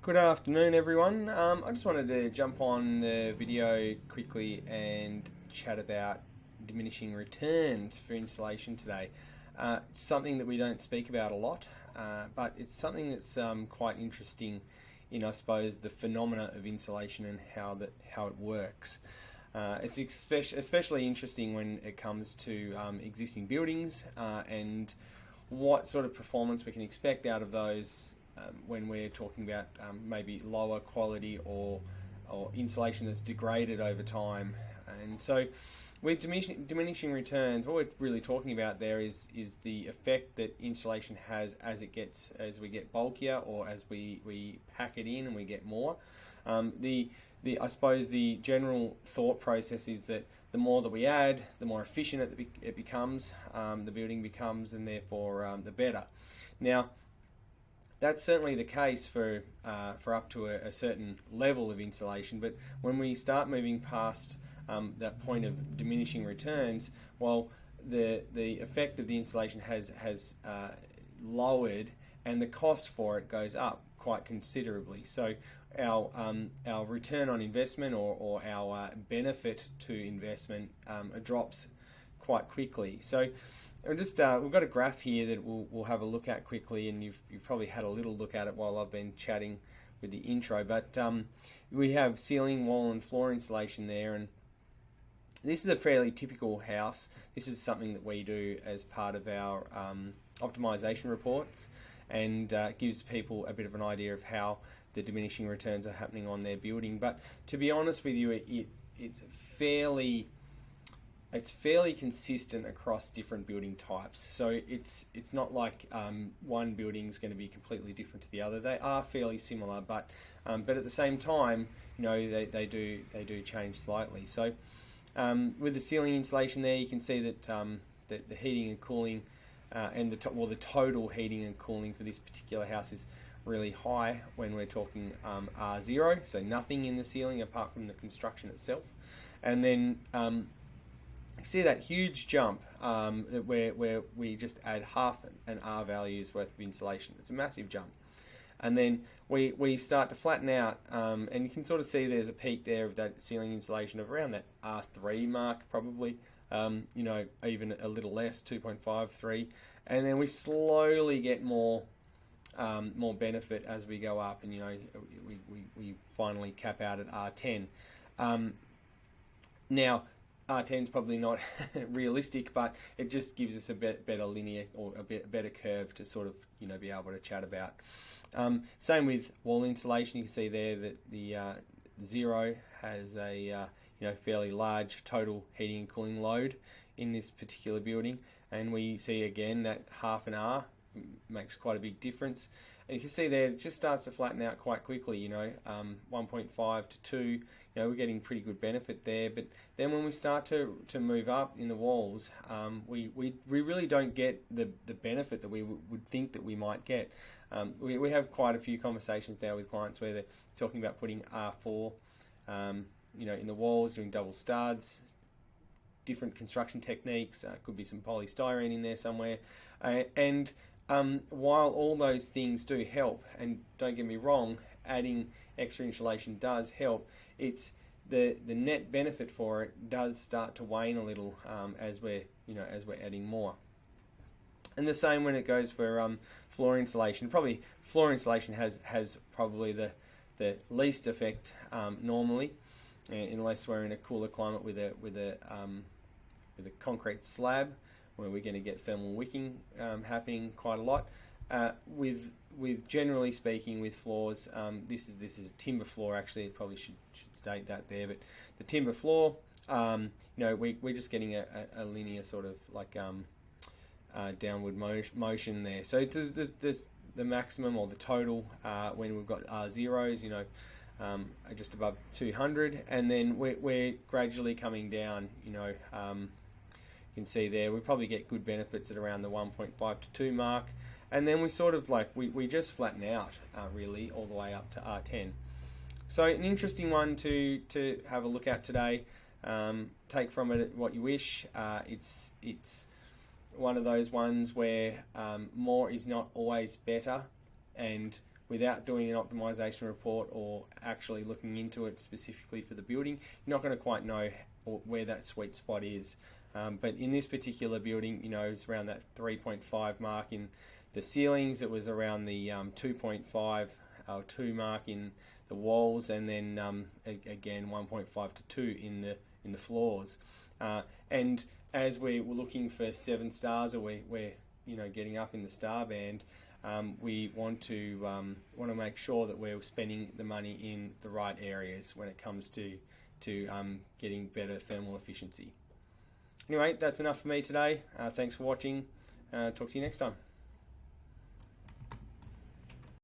Good afternoon, everyone. I just wanted to jump on the video quickly and chat about diminishing returns for insulation today. It's something that we don't speak about a lot, but it's something that's quite interesting in, I suppose, the phenomena of insulation and how it works. It's especially interesting when it comes to existing buildings and what sort of performance we can expect out of those when we're talking about maybe lower quality or insulation that's degraded over time. And so with diminishing returns, what we're really talking about there is the effect that insulation has as we get bulkier or as we pack it in and we get more. I suppose the general thought process is that the more that we add, the more efficient it becomes, the building becomes, and therefore the better. Now, that's certainly the case for up to a certain level of insulation, but when we start moving past that point of diminishing returns, well, the effect of the insulation has lowered, and the cost for it goes up quite considerably. So our return on investment or our benefit to investment drops quite quickly. So we've got a graph here that we'll have a look at quickly, and you've probably had a little look at it while I've been chatting with the intro. But we have ceiling, wall, and floor insulation there, and this is a fairly typical house. This is something that we do as part of our optimization reports, and gives people a bit of an idea of how the diminishing returns are happening on their building. But to be honest with you, it's fairly consistent across different building types. So it's not like one building is going to be completely different to the other. They are fairly similar, but at the same time, they do change slightly. So with the ceiling insulation there, you can see that the heating and cooling and the total heating and cooling for this particular house is really high when we're talking R0, so nothing in the ceiling apart from the construction itself. And then see that huge jump where we just add half an R value's worth of insulation. It's a massive jump. And then we start to flatten out, and you can sort of see there's a peak there of that ceiling insulation of around that R3 mark, probably, even a little less, 2.53. And then we slowly get more benefit as we go up, and we finally cap out at R10. Now, R10 is probably not realistic, but it just gives us a better linear or a better curve to sort of be able to chat about. Same with wall insulation. You can see there that the 0 has a fairly large total heating and cooling load in this particular building, and we see again that half an R makes quite a big difference. And you can see there it just starts to flatten out quite quickly. 1.5 to 2. We're getting pretty good benefit there, but then when we start to move up in the walls, we really don't get the benefit that we would think that we might get. We have quite a few conversations now with clients where they're talking about putting R4 in the walls, doing double studs, different construction techniques, could be some polystyrene in there somewhere, and while all those things do help, and don't get me wrong, adding extra insulation does help, it's the net benefit for it does start to wane a little as we're adding more. And the same when it goes for floor insulation. Probably floor insulation has probably the least effect normally, unless we're in a cooler climate with a concrete slab, where we're going to get thermal wicking happening quite a lot. With generally speaking, with floors, this is a timber floor. Actually, it probably should state that there. But the timber floor, we're just getting a linear sort of like downward motion there. So the maximum or the total when we've got R0s, just above 200, and then we're gradually coming down. You can see there we probably get good benefits at around the 1.5 to 2 mark, and then we sort of we just flatten out really all the way up to R10. So an interesting one to have a look at today. Take from it what you wish. It's one of those ones where more is not always better, and without doing an optimization report or actually looking into it specifically for the building, you're not going to quite know where that sweet spot is. But in this particular building, you know, it's around that 3.5 mark in the ceilings. It was around the 2.5 or 2 mark in the walls, and then again 1.5 to 2 in the floors. And as we're looking for 7 stars, or we're you know, getting up in the star band, we want to make sure that we're spending the money in the right areas when it comes to getting better thermal efficiency. Anyway, that's enough for me today. Thanks for watching. Talk to you next time.